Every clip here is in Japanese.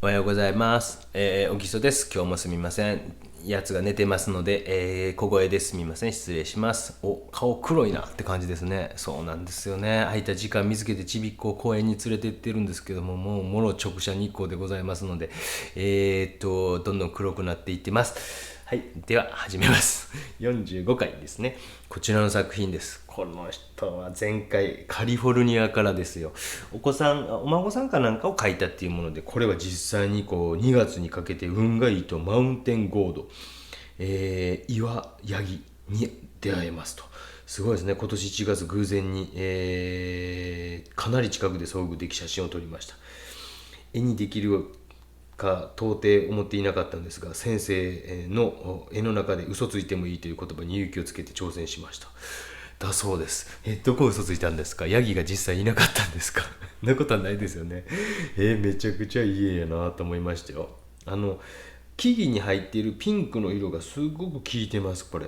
おはようございます。おぎそです。今日もすみません。やつが寝てますので、小声ですみません。失礼します。顔黒いなって感じですね。そうなんですよね。空いた時間見つけてちびっこを公園に連れて行ってるんですけども、もろ直射日光でございますので、どんどん黒くなっていってます。はい。では、始めます。45回ですね。こちらの作品です。この人は前回カリフォルニアからですよ。お孫さんかなんかを描いたっていうもので、これは実際に2月にかけて運がいいとマウンテンゴード、岩ヤギに出会えますと。すごいですね。今年1月偶然に、かなり近くで遭遇でき写真を撮りました。絵にできるか到底思っていなかったんですが、先生の絵の中で嘘ついてもいいという言葉に勇気をつけて挑戦しました。だそうです。どこ嘘ついたんですか？ヤギが実際いなかったんですか？そんなことはないですよね。めちゃくちゃいい絵やなと思いましたよ。木々に入っているピンクの色がすごく効いてます。これ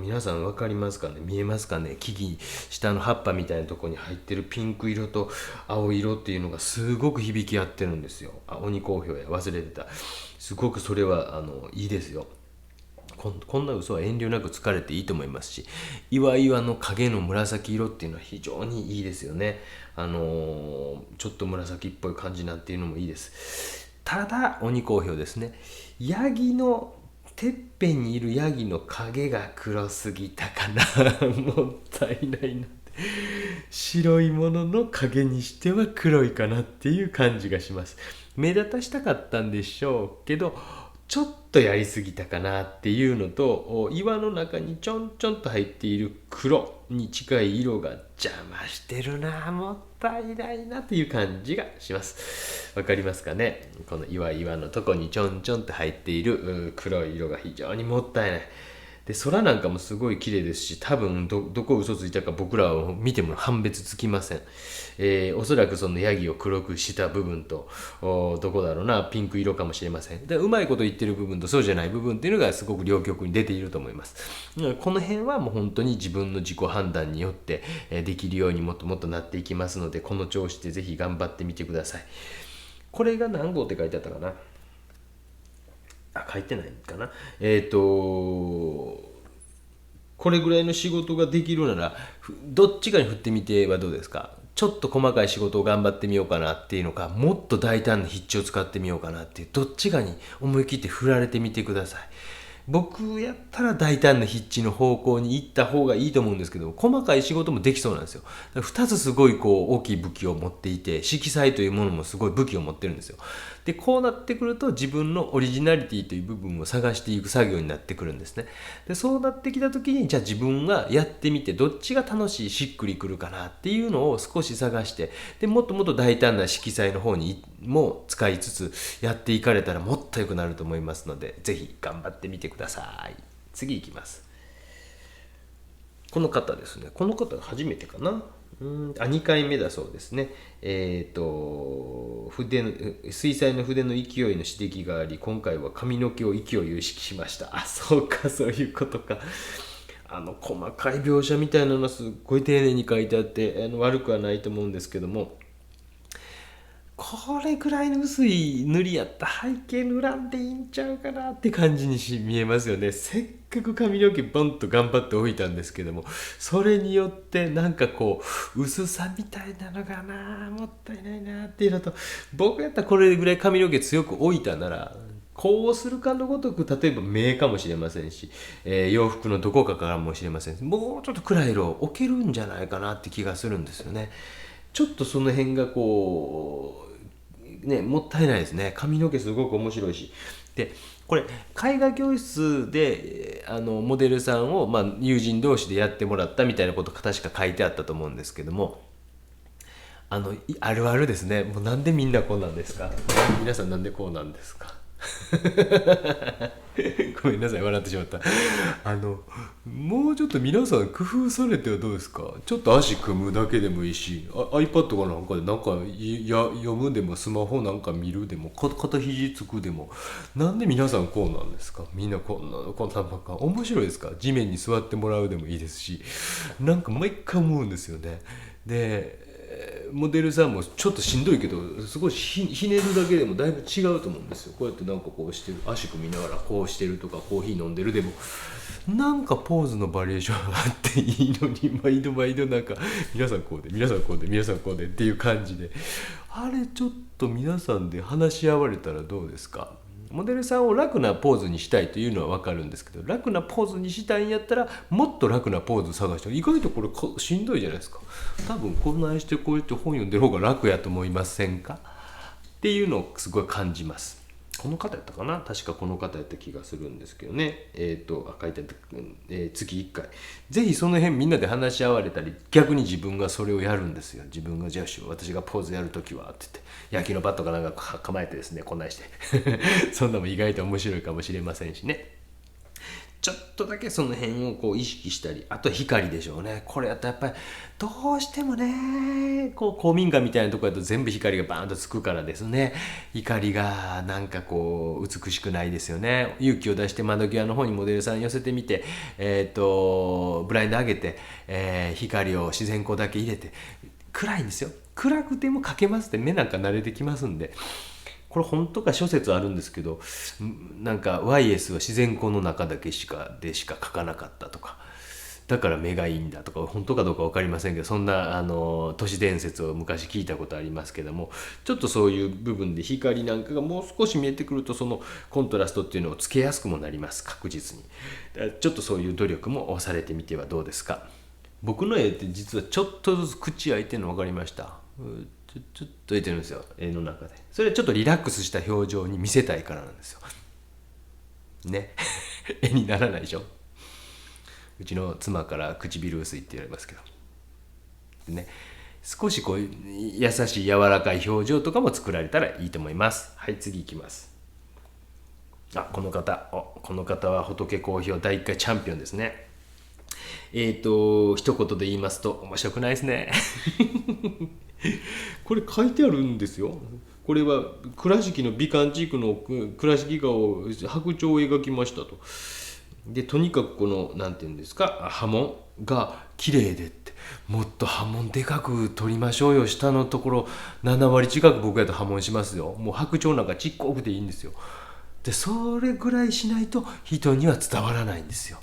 皆さん分かりますかね？見えますかね？木々下の葉っぱみたいなところに入ってるピンク色と青色っていうのがすごく響き合ってるんですよ。鬼好評や忘れてた。すごくそれはいいですよ。こんな嘘は遠慮なく疲れていいと思いますし、岩々の影の紫色っていうのは非常にいいですよね。ちょっと紫っぽい感じなんていうのもいいです。ただ鬼好評ですね。ヤギのてっぺんにいるヤギの影が黒すぎたかな。もったいないなって。白いものの影にしては黒いかなっていう感じがします。目立たしたかったんでしょうけど、ちょっとやりすぎたかなっていうのと、岩の中にちょんちょんと入っている黒に近い色が邪魔してるな、もったいないなっていう感じがします。わかりますかね？この岩のとこにちょんちょんと入っている黒い色が非常にもったいない。で空なんかもすごい綺麗ですし、多分どこ嘘ついたか僕らを見ても判別つきません。おそらくそのヤギを黒くした部分とどこだろうな、ピンク色かもしれません。でうまいこと言ってる部分とそうじゃない部分っていうのがすごく両極に出ていると思います。この辺はもう本当に自分の自己判断によってできるようにもっともっとなっていきますので、この調子でぜひ頑張ってみてください。これが何号って書いてあったかな。書いてないかな。これぐらいの仕事ができるならどっちかに振ってみてはどうですか？ちょっと細かい仕事を頑張ってみようかなっていうのか、もっと大胆な筆致を使ってみようかなっていう、どっちかに思い切って振られてみてください。僕やったら大胆な筆致の方向に行った方がいいと思うんですけど、細かい仕事もできそうなんですよ。2つすごい大きい武器を持っていて、色彩というものもすごい武器を持ってるんですよ。でこうなってくると自分のオリジナリティという部分を探していく作業になってくるんですね。でそうなってきた時に、じゃあ自分がやってみてどっちが楽しい、しっくりくるかなっていうのを少し探して、でもっともっと大胆な色彩の方にも使いつつやっていかれたらもっと良くなると思いますので、ぜひ頑張ってみてください。次いきます。この方ですね。この方初めてかな。2回目だそうですね。水彩の筆の勢いの指摘があり、今回は髪の毛を勢いを意識しました。そうか、そういうことか。細かい描写みたいなのはすっごい丁寧に書いてあって、悪くはないと思うんですけども、これぐらいの薄い塗りやった背景塗らんでいいんちゃうかなって感じに見えますよね。せっかく髪の毛ボンと頑張っておいたんですけども、それによってなんか薄さみたいなのがな、もったいないなっていうのと、僕やったらこれぐらい髪の毛強く置いたならこうするかのごとく、例えば目かもしれませんし、洋服のどこかからもしれません。もうちょっと暗い色を置けるんじゃないかなって気がするんですよね。ちょっとその辺がもったいないですね。髪の毛すごく面白いし。でこれ絵画教室でモデルさんを、友人同士でやってもらったみたいなことが確か書いてあったと思うんですけども、あるあるですね。もうなんでみんなこうなんですか？皆さんなんでこうなんですか？ごめんなさい、笑ってしまった。もうちょっと皆さん工夫されてはどうですか。ちょっと足組むだけでもいいし、iPad かなんかでなんか読むでも、スマホなんか見るでも、肩肘つくでも、なんで皆さんこうなんですか。みんなこんなばっか面白いですか。地面に座ってもらうでもいいですし、なんか毎回思うんですよね。でモデルさんもちょっとしんどいけど、少しひねるだけでもだいぶ違うと思うんですよ。こうやってなんかこうしてる、足組みながらこうしてるとか、コーヒー飲んでるでも、なんかポーズのバリエーションがあっていいのに、毎度毎度なんか皆さんこうで、皆さんこうで、皆さんこうでっていう感じで、あれちょっと皆さんで話し合われたらどうですか。モデルさんを楽なポーズにしたいというのは分かるんですけど、楽なポーズにしたいんやったらもっと楽なポーズ探して、意外とこれしんどいじゃないですか。多分こんなんしてこうやって本読んでる方が楽やと思いませんかっていうのをすごい感じます。この方やったかな、確かこの方やった気がするんですけどね。書いてあった、月1回ぜひその辺みんなで話し合われたり、逆に自分がそれをやるんですよ。自分がじゃあ私がポーズやるときはって言って焼きのバットかなんか構えてですね、こんなんしてそんなも意外と面白いかもしれませんしね。ちょっとだけその辺をこう意識したり、あと光でしょうね。これやったらやっぱりどうしてもね、こう公民館みたいなところだと全部光がバーンとつくからですね、光がなんかこう美しくないですよね。勇気を出して窓際の方にモデルさん寄せてみて、ブラインド上げて、光を自然光だけ入れて、暗いんですよ。暗くても描けますって、目なんか慣れてきますんで。これ本当か諸説あるんですけど、なんか YS は自然光の中だけしか描かなかったとか、だから目がいいんだとか、本当かどうか分かりませんけど、そんな都市伝説を昔聞いたことありますけども、ちょっとそういう部分で光なんかがもう少し見えてくると、そのコントラストっていうのをつけやすくもなります。確実にちょっとそういう努力もされてみてはどうですか。僕の絵って実はちょっとずつ口開いてるの分かりました。ちょっと出てるんですよ、絵の中で。それはちょっとリラックスした表情に見せたいからなんですよね。絵にならないでしょ。うちの妻から唇薄いって言われますけどね、少しこう優しい柔らかい表情とかも作られたらいいと思います。はい、次いきます。この方は仏好評第1回チャンピオンですね。一言で言いますと面白くないですね。これ書いてあるんですよ。これは倉敷の美観地区の倉敷川を白鳥を描きましたと。でとにかくこのなんていうんですか、波紋が綺麗でって、もっと波紋でかく撮りましょうよ。下のところ7割近く僕やと波紋しますよ。もう白鳥なんかちっこくていいんですよ。でそれぐらいしないと人には伝わらないんですよ。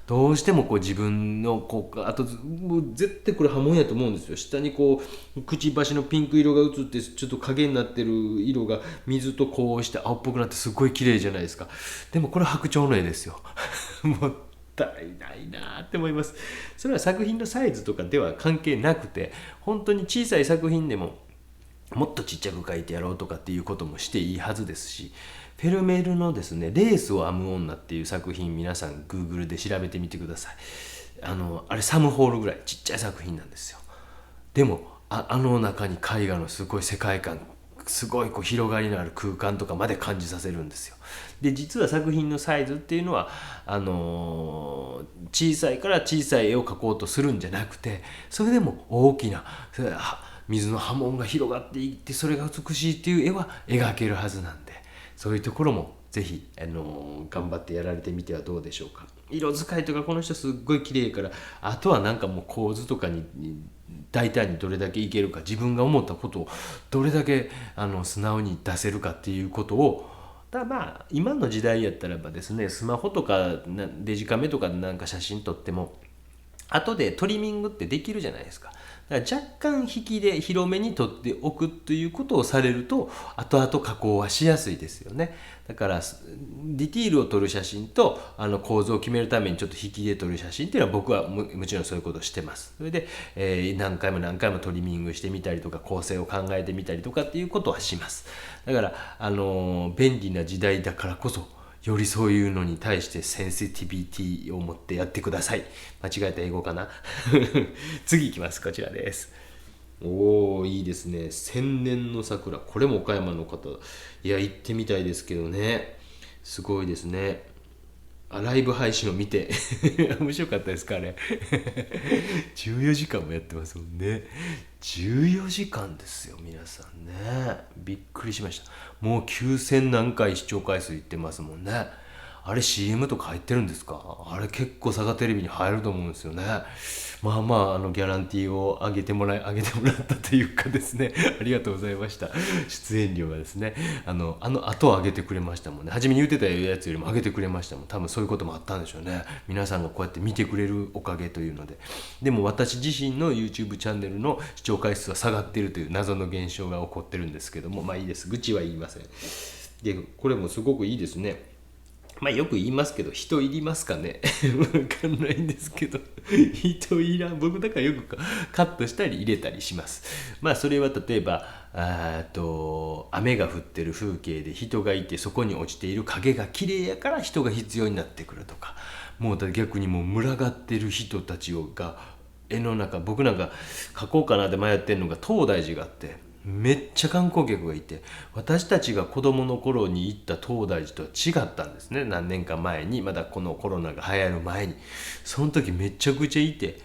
どうしてもこう自分のあともう絶対これ波紋やと思うんですよ。下にこうくちばしのピンク色が映ってちょっと影になってる色が水とこうして青っぽくなってすごい綺麗じゃないですか。でもこれ白鳥の絵ですよ。もったいないなって思います。それは作品のサイズとかでは関係なくて、本当に小さい作品でももっとちっちゃく描いてやろうとかっていうこともしていいはずですし、フェルメールのですね、レースを編む女っていう作品、皆さん Google で調べてみてください。あれサムホールぐらいちっちゃい作品なんですよ。でもあの中に絵画のすごい世界観、すごいこう広がりのある空間とかまで感じさせるんですよ。で実は作品のサイズっていうのは小さいから小さい絵を描こうとするんじゃなくて、それでも大きな水の波紋が広がっていって、それが美しいっていう絵は描けるはずなんで、そういうところもぜひ、頑張ってやられてみてはどうでしょうか。色使いとかこの人すっごい綺麗から、あとはなんかもう構図とかに大胆にどれだけいけるか、自分が思ったことをどれだけ素直に出せるかっていうことを、まあ今の時代やったらばですね、スマホとかデジカメとかでなんか写真撮っても後でトリミングってできるじゃないですか。だから若干引きで広めに撮っておくということをされると、後々加工はしやすいですよね。だからディティールを撮る写真と構造を決めるためにちょっと引きで撮る写真っていうのは、僕はもちろんそういうことをしてます。それで、何回も何回もトリミングしてみたりとか、構成を考えてみたりとかっていうことはします。だから便利な時代だからこそ、よりそういうのに対してセンシティビティを持ってやってください。間違えた英語かな。次いきます。こちらです。おお、いいですね。千年の桜。これも岡山の方。いや、行ってみたいですけどね。すごいですね。ライブ配信を見て面白かったですかあれ14時間もやってますもんね。14時間ですよ皆さんね。びっくりしました。もう9000何回視聴回数いってますもんね。あれ CM とか入ってるんですか？あれ結構佐賀テレビに入ると思うんですよね。まあまあ、ギャランティーを上げてもらったというかですねありがとうございました。出演料がですね、後を上げてくれましたもんね。初めに言ってたやつよりも上げてくれましたもん。多分そういうこともあったんでしょうね。皆さんがこうやって見てくれるおかげというので。でも私自身の YouTube チャンネルの視聴回数は下がっているという謎の現象が起こってるんですけども、まあいいです。愚痴は言いません。で、これもすごくいいですね。まあよく言いますけど、人いりますかねわかんないんですけど人いらん。僕だからよくカットしたり入れたりします。まあそれは例えば雨が降ってる風景で人がいて、そこに落ちている影が綺麗やから人が必要になってくるとか、もう逆にもう群がってる人たちが絵の中、僕なんか描こうかなって迷ってるのが東大寺があって、めっちゃ観光客がいて、私たちが子供の頃に行った東大寺とは違ったんですね。何年か前に、まだこのコロナが流行る前に。その時めちゃくちゃいて、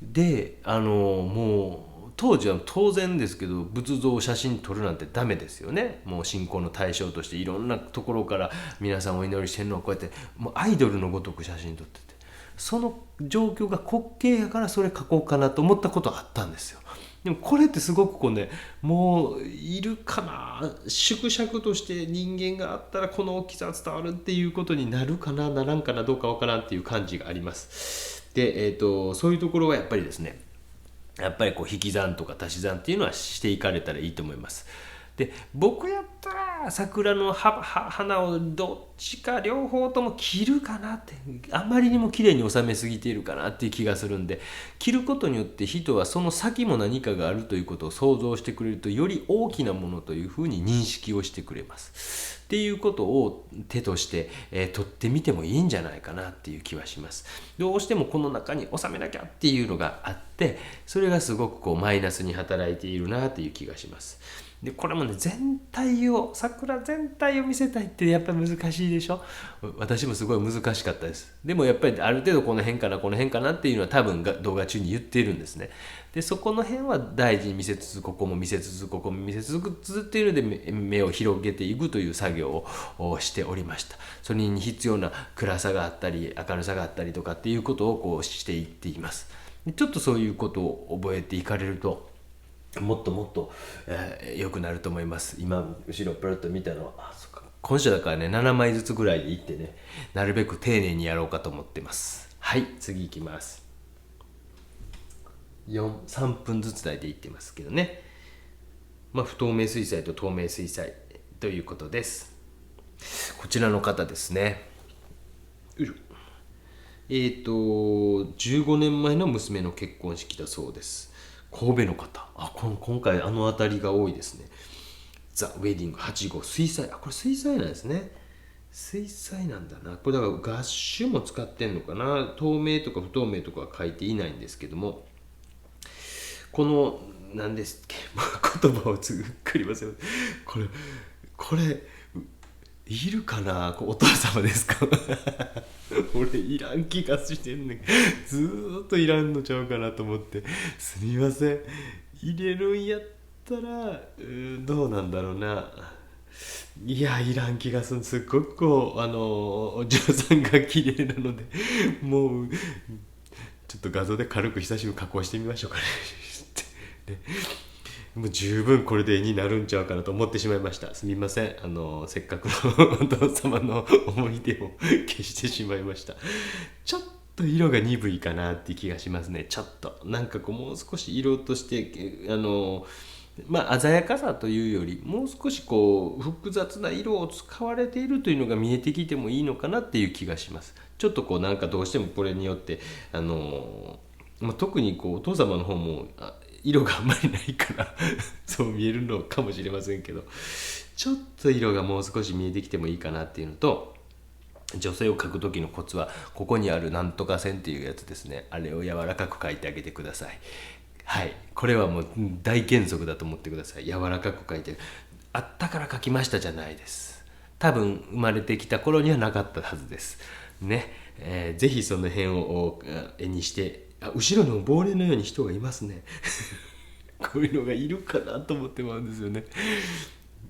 でもう当時は当然ですけど、仏像を写真撮るなんてダメですよね。もう信仰の対象としていろんなところから皆さんお祈りしてるのをこうやってもうアイドルのごとく写真撮ってて、その状況が滑稽やからそれ書こうかなと思ったことはあったんですよ。でもこれってすごくこうね、もういるかな、縮尺として人間があったらこの大きさは伝わるっていうことになるかな、ならんかな、どうかわからんっていう感じがあります。で、そういうところはやっぱりですね、やっぱりこう引き算とか足し算っていうのはしていかれたらいいと思います。で、僕やったら桜の花をどっちか両方とも切るかなって、あまりにも綺麗に収めすぎているかなっていう気がするんで、切ることによって人はその先も何かがあるということを想像してくれると、より大きなものというふうに認識をしてくれますっていうことを手として、取ってみてもいいんじゃないかなっていう気はします。どうしてもこの中に収めなきゃっていうのがあって、それがすごくこうマイナスに働いているなという気がします。でこれもね、桜全体を見せたいってやっぱり難しいでしょ。私もすごい難しかったです。でもやっぱりある程度この辺かなこの辺かなっていうのは多分動画中に言っているんですね。でそこの辺は大事に見せつつ、ここも見せつつ、ここも見せつつっていうので目を広げていくという作業をしておりました。それに必要な暗さがあったり明るさがあったりとかっていうことをこうしていっています。でちょっとそういうことを覚えていかれるともっともっと、良くなると思います。今後ろプロッと見たのは、そっか、今週だからね7枚ずつぐらいでいってね、なるべく丁寧にやろうかと思ってます。はい、次いきます。3分ずつ台でいってますけどね。まあ不透明水彩と透明水彩ということです。こちらの方ですね。15年前の娘の結婚式だそうです。神戸の方。今回あの辺りが多いですね。ザ・ウェディング8号水彩。これ水彩なんですね。水彩なんだな。これだからガッシュも使ってんのかな。透明とか不透明とかは書いていないんですけども、この何ですっけ言葉をつっくり忘れこれいるかな。お父様ですか俺いらん気がしてんねん。ずーっといらんのちゃうかなと思って、すみません。入れるんやったらどうなんだろうな。いやいらん気がする。すっごくこうお嬢さんが綺麗なので、もうちょっと画像で軽く久しぶりに加工してみましょうかねね、もう十分これで絵になるんちゃうかなと思ってしまいました。すみません。せっかくのお父様の思い出を消してしまいました。ちょっと色が鈍いかなって気がしますね。ちょっとなんかこうもう少し色としてまあ鮮やかさというよりもう少しこう複雑な色を使われているというのが見えてきてもいいのかなっていう気がします。ちょっとこうなんかどうしてもこれによって特にこうお父様の方も色があんまりないからそう見えるのかもしれませんけど、ちょっと色がもう少し見えてきてもいいかなっていうのと、女性を描く時のコツはここにあるなんとか線っていうやつですね。あれを柔らかく描いてあげてください。はい、これはもう大原則だと思ってください。柔らかく描いてる。あったから描きましたじゃないです。多分生まれてきた頃にはなかったはずですね。ぜひその辺を絵にして、後ろにも亡霊のように人がいますね。こういうのがいるかなと思ってまうんですよね。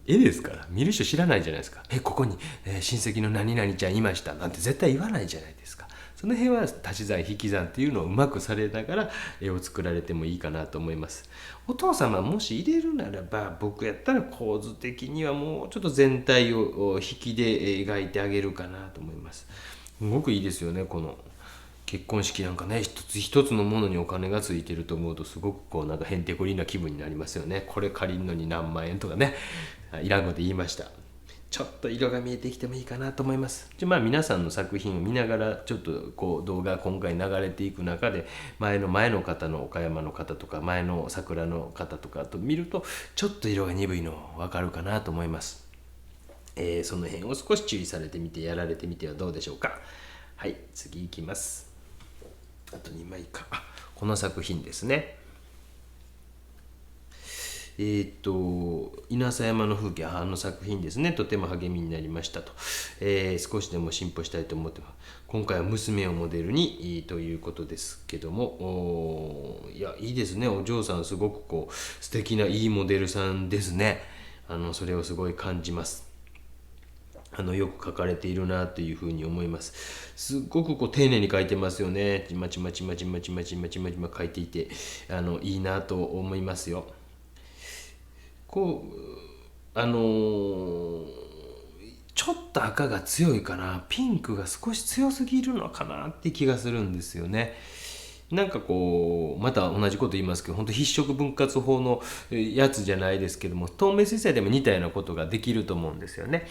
絵ですから見る人知らないじゃないですか。ここに、親戚の何々ちゃんいましたなんて絶対言わないじゃないですか。その辺は足し算引き算っていうのをうまくされながら絵を作られてもいいかなと思います。お父様もし入れるならば、僕やったら構図的にはもうちょっと全体を引きで描いてあげるかなと思います。すごくいいですよね。この結婚式なんかね、一つ一つのものにお金がついてると思うと、すごくこうなんかへんてこりんな気分になりますよね。これ借りるのに何万円とかね、いらんこと言いました。ちょっと色が見えてきてもいいかなと思います。まあ皆さんの作品を見ながら、ちょっとこう動画今回流れていく中で、前の方の岡山の方とか前の桜の方とかと見ると、ちょっと色が鈍いの分かるかなと思います。その辺を少し注意されてみてやられてみてはどうでしょうか。はい、次いきます。あと2枚か。この作品ですね。稲佐山の風景、の作品ですね。とても励みになりましたと、少しでも進歩したいと思ってます。今回は娘をモデルにということですけども、いやいいですね。お嬢さんすごくこう素敵ないいモデルさんですね。それをすごい感じます。よく描かれているなというふうに思います。すっごくこう丁寧に描いてますよね。ちまちまちまちまちまちまちまちま描いていて、いいなと思いますよ。こうちょっと赤が強いかな、ピンクが少し強すぎるのかなって気がするんですよね。なんかこうまた同じこと言いますけど、本当筆色分割法のやつじゃないですけども、透明水彩でも似たようなことができると思うんですよね。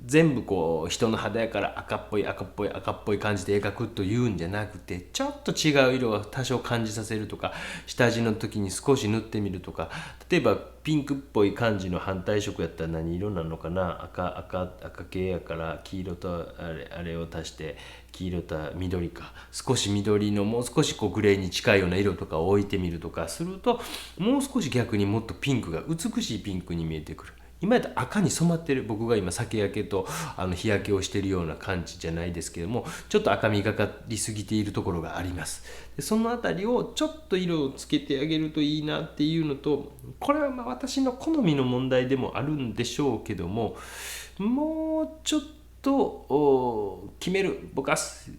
全部こう人の肌やから赤っぽい赤っぽい赤っぽい感じで描くというんじゃなくて、ちょっと違う色を多少感じさせるとか、下地の時に少し塗ってみるとか、例えばピンクっぽい感じの反対色やったら何色なのかな、赤系やから黄色とあれを足して、黄色と緑か、少し緑のもう少しこうグレーに近いような色とかを置いてみるとかすると、もう少し逆にもっとピンクが美しいピンクに見えてくる。今やったら赤に染まってる、僕が今酒焼けと日焼けをしているような感じじゃないですけども、ちょっと赤みがかりすぎているところがあります。でそのあたりをちょっと色をつけてあげるといいなっていうのと、これはまあ私の好みの問題でもあるんでしょうけども、もうちょっと決める、ぼかす、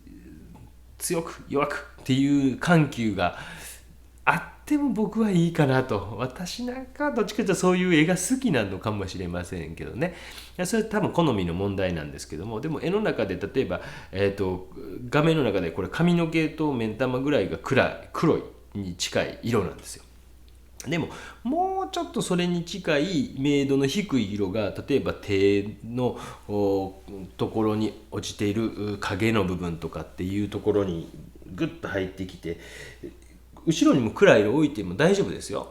強く弱くっていう緩急があっても僕はいいかなと。私なんかはどっちかというとそういう絵が好きなのかもしれませんけどね。それは多分好みの問題なんですけども、でも絵の中で例えば、画面の中でこれ髪の毛と目ん玉ぐらいが黒いに近い色なんですよ。でももうちょっとそれに近い明度の低い色が、例えば手のところに落ちている影の部分とかっていうところにグッと入ってきて、後ろにも暗い色置いても大丈夫ですよ。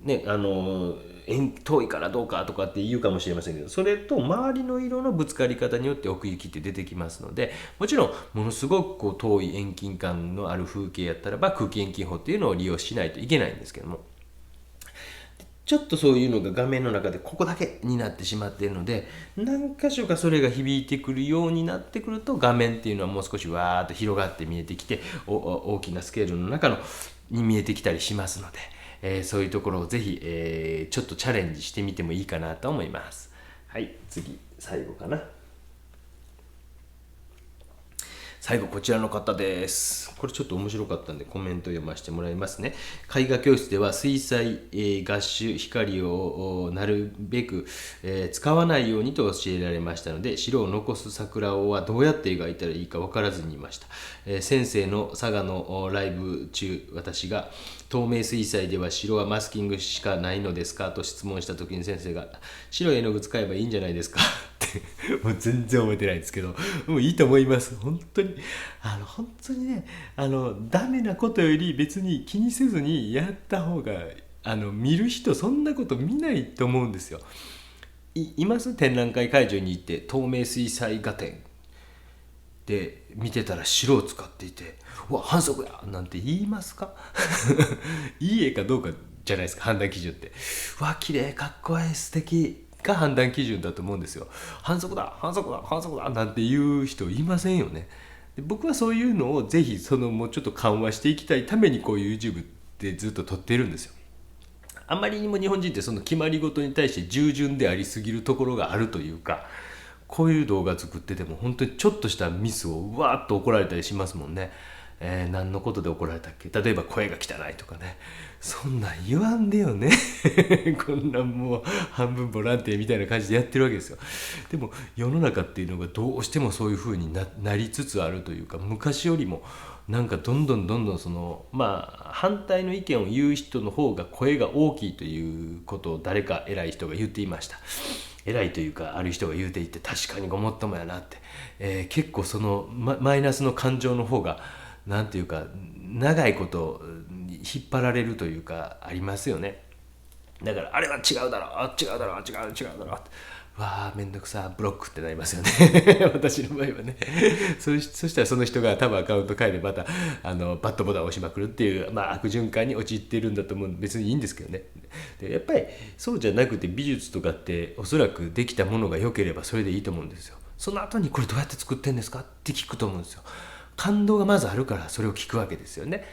ね、遠いからどうかとかって言うかもしれませんけど、それと周りの色のぶつかり方によって奥行きって出てきますので、もちろんものすごくこう遠い遠近感のある風景やったらば空気遠近法っていうのを利用しないといけないんですけども、ちょっとそういうのが画面の中でここだけになってしまっているので、何箇所かそれが響いてくるようになってくると、画面っていうのはもう少しわーっと広がって見えてきて、大きなスケールの中に見えてきたりしますので、そういうところをぜひ、ちょっとチャレンジしてみてもいいかなと思います。はい、次最後かな。最後こちらの方です。これちょっと面白かったんでコメント読ませてもらいますね。絵画教室では水彩、ガッシュ光をなるべく、使わないようにと教えられましたので、白を残す桜はどうやって描いたらいいか分からずにいました。先生の佐賀のライブ中、私が透明水彩では白はマスキングしかないのですかと質問した時に、先生が白い絵の具使えばいいんじゃないですかってもう全然覚えてないんですけど、もういいと思います。本当に本当にね、ダメなことより別に気にせずにやった方が、見る人そんなこと見ないと思うんですよ。います展覧会会場に行って透明水彩画展で見てたら白を使っていて、うわ反則やなんて言いますか？いい絵かどうかじゃないですか、判断基準って。うわ綺麗かっこいい素敵が判断基準だと思うんですよ。反則だ反則だ反則だなんて言う人いませんよね。で僕はそういうのをぜひもうちょっと緩和していきたいためにこういう YouTube ってずっと撮ってるんですよ。あまりにも日本人ってその決まり事に対して従順でありすぎるところがあるというか、こういう動画作ってても本当にちょっとしたミスをうわーっと怒られたりしますもんね。何のことで怒られたっけ、例えば声が汚いとかね、そんなん言わんでよね。こんなんもう半分ボランティアみたいな感じでやってるわけですよ。でも世の中っていうのがどうしてもそういう風になりつつあるというか、昔よりもなんかどんどん反対の意見を言う人の方が声が大きいということを誰か偉い人が言っていました。偉いというかある人が言うていて、確かにごもっともやなって、結構マイナスの感情の方がなんていうか長いこと引っ張られるというかありますよね。だからあれは違うだろう違うだろう違うだろうわあめんどくさブロックってなりますよね。私の場合はね。そしたらその人が多分アカウント変えてまたバッドボタンを押しまくるっていう、悪循環に陥っているんだと思う。別にいいんですけどね。でやっぱりそうじゃなくて、美術とかっておそらくできたものが良ければそれでいいと思うんですよ。その後にこれどうやって作ってんですかって聞くと思うんですよ。感動がまずあるからそれを聞くわけですよね。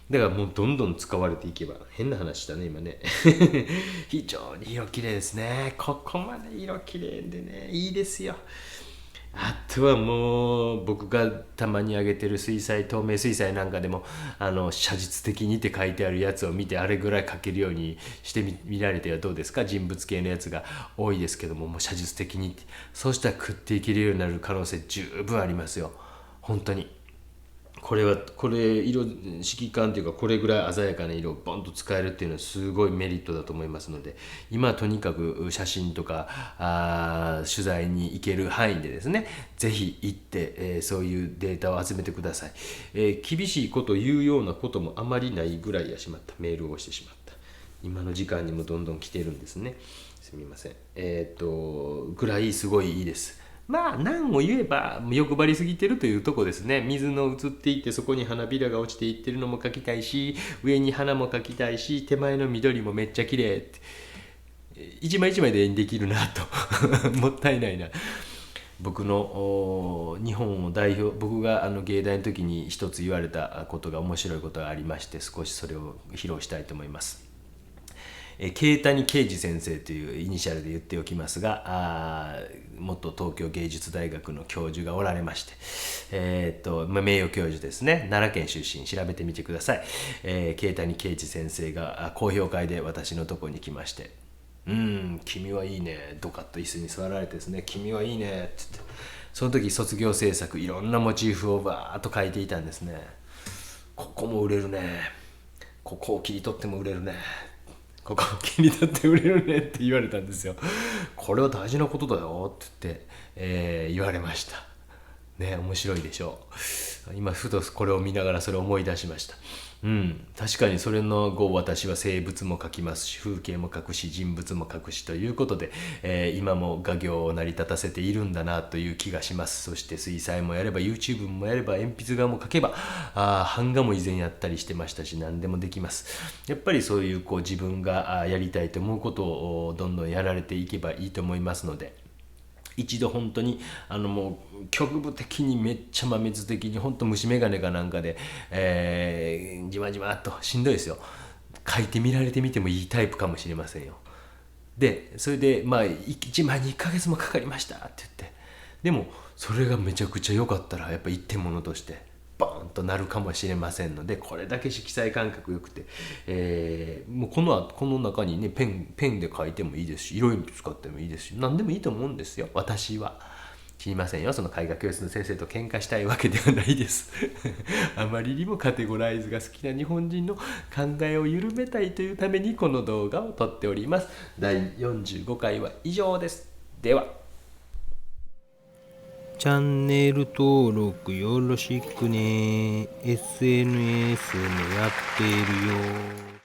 だからもうどんどん使われていけば、変な話だね今ね。非常に色綺麗ですね。ここまで色綺麗でね、いいですよ。あとはもう僕がたまに上げてる水彩、透明水彩なんかでも写実的にって書いてあるやつを見て、あれぐらい描けるようにして見られてはどうですか。人物系のやつが多いですけども、もう写実的にって、そうしたら食っていけるようになる可能性十分ありますよ本当に。これ色色感というか、これぐらい鮮やかな色をボンと使えるっていうのはすごいメリットだと思いますので、今はとにかく写真とか取材に行ける範囲でですね、ぜひ行って、そういうデータを集めてください。厳しいことを言うようなこともあまりないぐらいやしまった。メールをしてしまった。今の時間にもどんどん来てるんですね。すみません。ぐらいすごいいいです。何を言えば欲張りすぎてるというとこですね。水の映っていって、そこに花びらが落ちていってるのも描きたいし、上に花も描きたいし、手前の緑もめっちゃ綺麗って、一枚一枚で絵にできるなと。もったいないな。僕の日本を代表、僕が芸大の時に一つ言われたことが、面白いことがありまして、少しそれを披露したいと思います。慶谷啓二先生というイニシャルで言っておきますが、元東京芸術大学の教授がおられまして、名誉教授ですね。奈良県出身、調べてみてください。慶谷啓二先生が講評会で私のところに来まして、君はいいね、ドカッと椅子に座られてですね、君はいいねって言って、その時卒業制作いろんなモチーフをバーッと描いていたんですね。ここも売れるね、ここを切り取っても売れるね、ここを切り取って売れるねって言われたんですよ。これは大事なことだよって言って、言われましたね。面白いでしょう。今ふとこれを見ながらそれを思い出しました。確かにそれの後、私は生物も描きますし、風景も描くし、人物も描くしということで、今も画業を成り立たせているんだなという気がします。そして水彩もやれば YouTube もやれば鉛筆画も描けば、版画も以前やったりしてましたし、何でもできます。やっぱりそういう自分がやりたいと思うことをどんどんやられていけばいいと思いますので、一度本当にもう局部的にめっちゃ真水的に本当虫眼鏡かなんかで、じわじわっとしんどいですよ。書いてみられてみてもいいタイプかもしれませんよ。でそれで1枚に1ヶ月もかかりましたって言って、でもそれがめちゃくちゃ良かったらやっぱ一点物としてバーンとなるかもしれませんので、これだけ色彩感覚良くて、もうこの中にねペンで描いてもいいですし、色鉛使ってもいいですし、何でもいいと思うんですよ。私は知りませんよ。その絵画教室の先生と喧嘩したいわけではないです。あまりにもカテゴライズが好きな日本人の考えを緩めたいというためにこの動画を撮っております。第45回は以上です。では。チャンネル登録よろしくね。SNS もやってるよ。